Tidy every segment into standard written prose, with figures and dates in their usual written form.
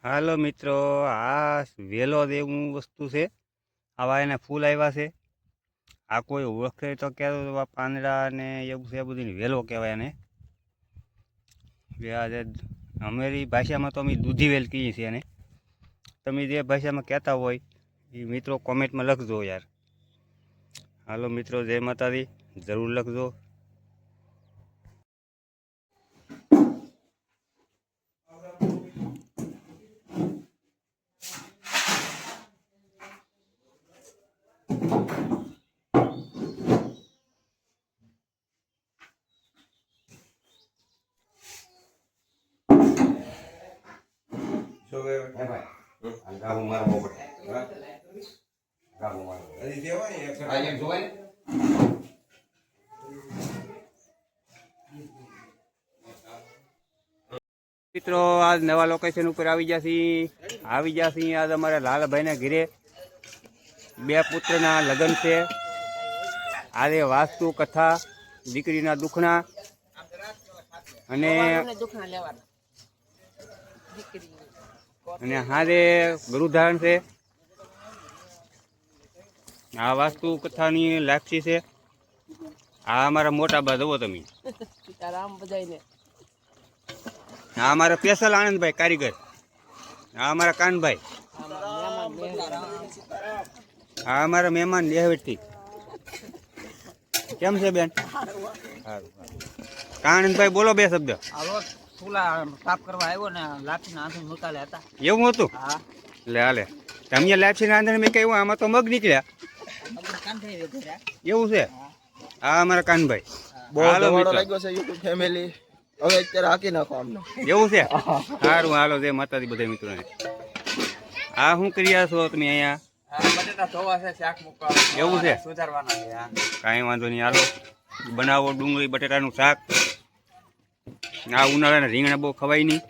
હાલો મિત્રો, આ વેલો એવું વસ્તુ છે. આવા એને ફૂલ આવ્યા છે. આ કોઈ ઓળખે તો કહેતો આ પાંદડા ને એવું છે, બધું વેલો કહેવાય એને. અમારી ભાષામાં તો અમે દૂધી વેલ કહીએ છીએ એને. તમે જે ભાષામાં કહેતા હોય એ મિત્રો કોમેન્ટમાં લખજો યાર. હાલો મિત્રો, જય માતાજી, જરૂર લખજો. મિત્રો, આજ નવા લોકેશન ઉપર આવી ગયા છીએ. આજ અમારે લાલભાઈના ઘરે 2 પુત્રના લગ્ન છે. આજે વાસ્તુ કથા, દીકરીના દુખણા અને હારે ગુરુધારણ છે. આ વાસ્તુ કથાની લાક્ષી છે. આ અમારા મોટા બા જુઓ તમે. આ અમારા સ્પેશિયલ આનંદભાઈ કારીગર. આ અમારા કાનભાઈ. આ અમારા મહેમાન દેહવેટથી. કેમ છે બેન? આનંદભાઈ બોલો 2 શબ્દ. સાફ કરવા આવ્યો ને લાઠી ના હાથે મુકાલે હતા. એવું હતું? હા. લે હાલે તમે લાઠી ના હાથે મેં કહ્યું આમાં તો મગ નીકળ્યા. એવું છે? હા, અમારા કાનભાઈ. બહુ દવાડો લાગ્યો છે યુટ્યુબ ફેમિલી. હવે અત્યારે હાકી નાખો અમને. એવું છે? સારું, હાલો જય માતાજી બધા મિત્રોને. આ શું કર્યા છો તમે અહીંયા? બટેટા ધોવા છે, શાક મૂકવા. એવું છે? સુધારવાના છે. કાંઈ વાંધો નહીં, હાલો બનાવો ડુંગળી બટેટાનું શાક. આ ઉનાળાના રીંગણા બહુ ખવાય નહીં.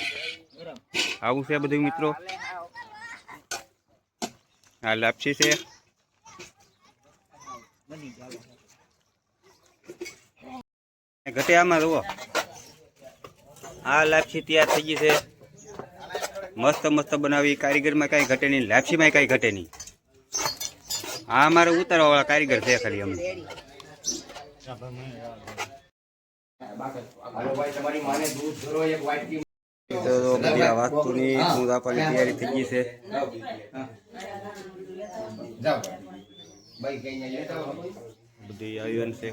આવું છે બધું મિત્રો. આ લાપસી છે. ઘટે આમાં જુઓ, આ લાપસી તૈયાર થઈ ગઈ છે. મસ્ત મસ્ત બનાવી. કારીગરમાં કાંઈ ઘટે નહીં, લાપસીમાં કાંઈ ઘટે નહીં. આ અમારે ઉતારવાવાળા કારીગર છે ખાલી અમે. બધી આ વાસ્તુની દૂધ આપવાની તૈયારી થઈ ગઈ છે. બધી આયોજન છે.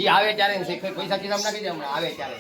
આવે ત્યારે પૈસા કિસ્સા નાખી દે હમણાં આવે ત્યારે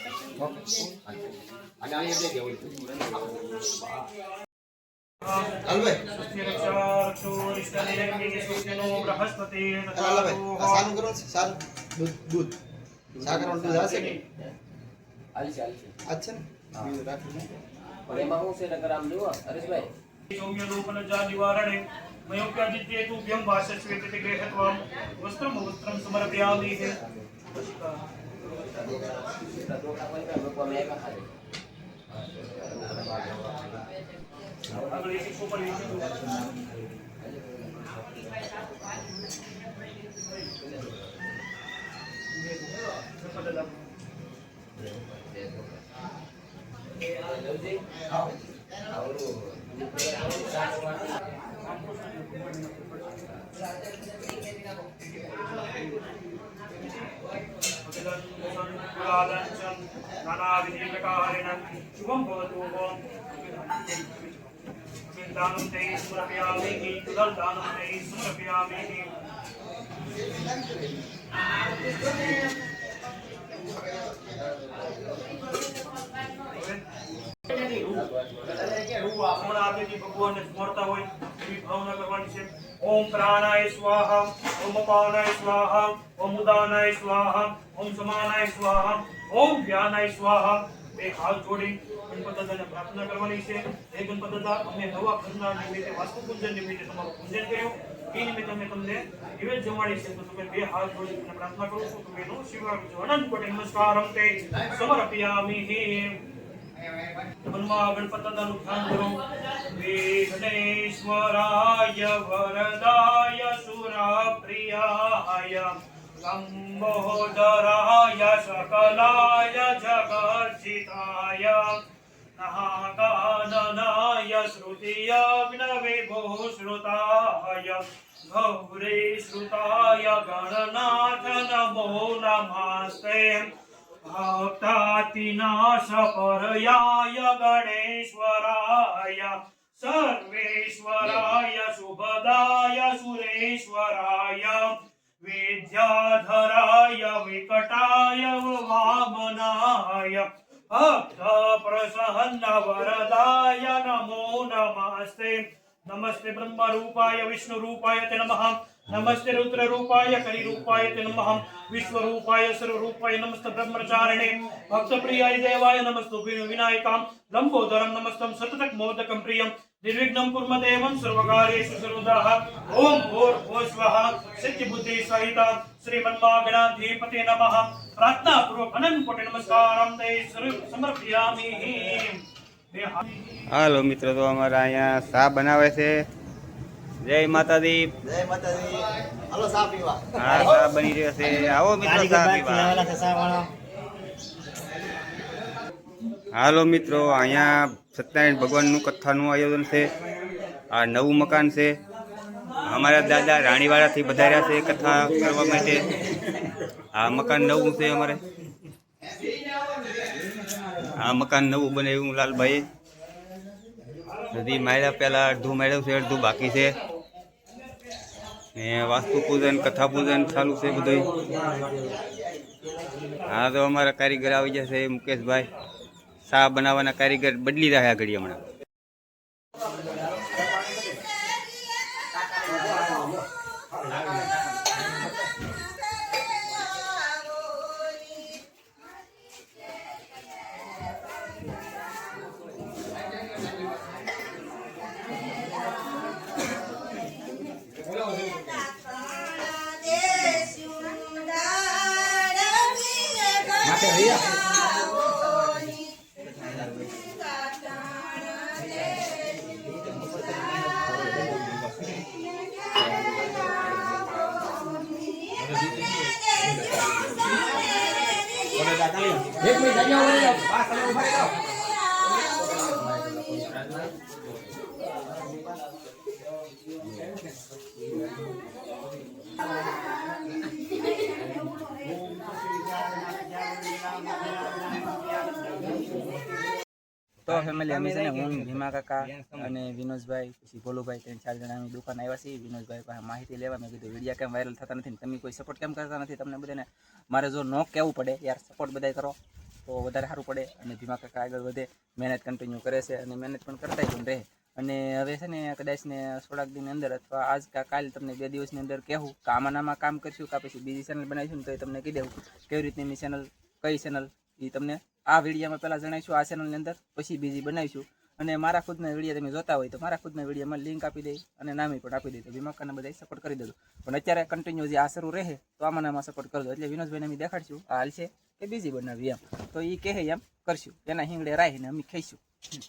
शुभम भवतु दानं ते समर्पयामि तुदल दानं ते समर्पयामि ભગવાનને સ્મરતા હોય એવી ભાવના કરવાની છે. ઓમ પ્રાણાય प्राणाय स्वाहा ओम अपानाय स्वाहा ओम उदानाय स्वाहा ओम समानाय स्वाहा ओम व्यानाय स्वाहा બે હાથ જોડી ગણપત દાદાને પ્રાર્થના કરવાની છે એ ગણપત દાદા અમે નવા ઘરના નિમિત્તે વાસ્તુ પૂજન નિમિત્તે તમારું પૂજન કર્યું એ નિમિત્તે અમે તમને નિવેદ જમાડી છે તો તમે બે હાથ જોડી તમને પ્રાર્થના કરો છો તમે નો શિવા અનંત કોટી નમસ્કારમ તે સમર્પયામિ મનમાં ગણપત દાદાનું ધ્યાન કરો વિઘ્નેશ્વરાય વરદાય સુરપ્રિયાય लंबोदराय सकलाय जगर्जिताय नहाकाननाय श्रुतियज्ञविभूश्रुताय गौरी श्रुताय गणनाथ नमो नमस्ते भक्तातिनाशपरयाय गणेश्वराय सर्वेश्वराय शुभदाय सुरेश्वराय विद्याधराय विकटाय वामनाय भक्त प्रसन्न वरदाय नमो नमस्ते नमस्ते ब्रह्म रूपाय विष्णु रूपाय ते नमः नमस्ते रुद्र रूपाय करि रूपाय ते नमः विश्व रूपाय सर्व रूपाय नमस्ते ब्रह्मचारिणे भक्त प्रियाय देवाय नमस्तु विनायकां लंबोदरं नमस्तं सततक मोदकं प्रियं निर्विघ्नं कुर्मदेवं सर्वकार्येषु सर्वदा ओम भूर्भुवः स्वः सिद्धि बुद्धि सहिता श्रीमन्महागणाधिपते नमः प्रार्थना पूर्वक अनंत कोटि नमस्कारं ते समर्पयामि હાલો મિત્રો, તો અમારા અહીંયા શા બનાવે છે. જય માતાજી. જય માતાજી. હાલો ચા પીવા. હા, શા બની રહ્યો છે. આવો મિત્રો શા પીવા. હાલો મિત્રો, અહીંયા સત્યનારાયણ ભગવાનનું કથાનું આયોજન છે. આ નવું મકાન છે. અમારા દાદા રાણીવાડાથી વધાર્યા છે કથા કરવા માટે. આ મકાન નવું છે અમારે. આ મકાન નવું બનાવ્યું લાલભાઈએ. હજી માર્યા પહેલા અડધું માર્યું છે, અડધું બાકી છે. ને વાસ્તુ પૂજન કથા પૂજન ચાલુ છે બધું. હા, તો અમારા કારીગર આવી જશે મુકેશભાઈ. શા બનાવવાના કારીગર બદલી રહ્યા ઘડી હમણાં. તો ફેમિલી અમે છે ને હું ભીમા કાકા અને વિનોદભાઈ પછી ભોલુભાઈ 3-4 જણા અમે દુકાન આવ્યા છીએ. વિનોદભાઈ પાસે માહિતી લેવા મેં કીધું વિડીયો કેમ વાયરલ થતા નથી, તમે કોઈ સપોર્ટ કેમ કરતા નથી, તમને બધાને મારે જો ન કહેવું પડે યાર, સપોર્ટ બધાય કરો તો વધારે સારું પડે. અને ભીમા કાકા આગળ વધે, મહેનત કન્ટિન્યુ કરે છે અને મહેનત પણ કરતા પણ રહે. અને હવે છે ને કદાચ ને થોડાક દિનની અંદર અથવા આજ કા કાલ તમને 2 દિવસની અંદર કહેવું કે આમાં કામ કરશું કે પછી બીજી ચેનલ બનાવીશું ને તો એ તમને કહી દેવું કેવી રીતની ચેનલ, કઈ ચેનલ એ તમને આ વિડીયોમાં પહેલાં જણાવીશું. આ ચેનલની અંદર પછી બીજી બનાવીશું. અને મારા ખુદના વિડીયો તમે જોતા હોય તો મારા ખુદના વિડીયોમાં લિંક આપી દઈ અને નામ પણ આપી દઈ, તો ભીમાકાને બધા સપોર્ટ કરી દેજો. પણ અત્યારે કન્ટિન્યુ જે આ શરૂ રહે તો આમાં સપોર્ટ કરજો. એટલે વિનોદભાઈને અમે દેખાડશું આ હાલ છે કે બીજી બનાવી એમ, તો એ કહે એમ કરશું. એના હિંગડે રાહીને અમે ખાઈશું.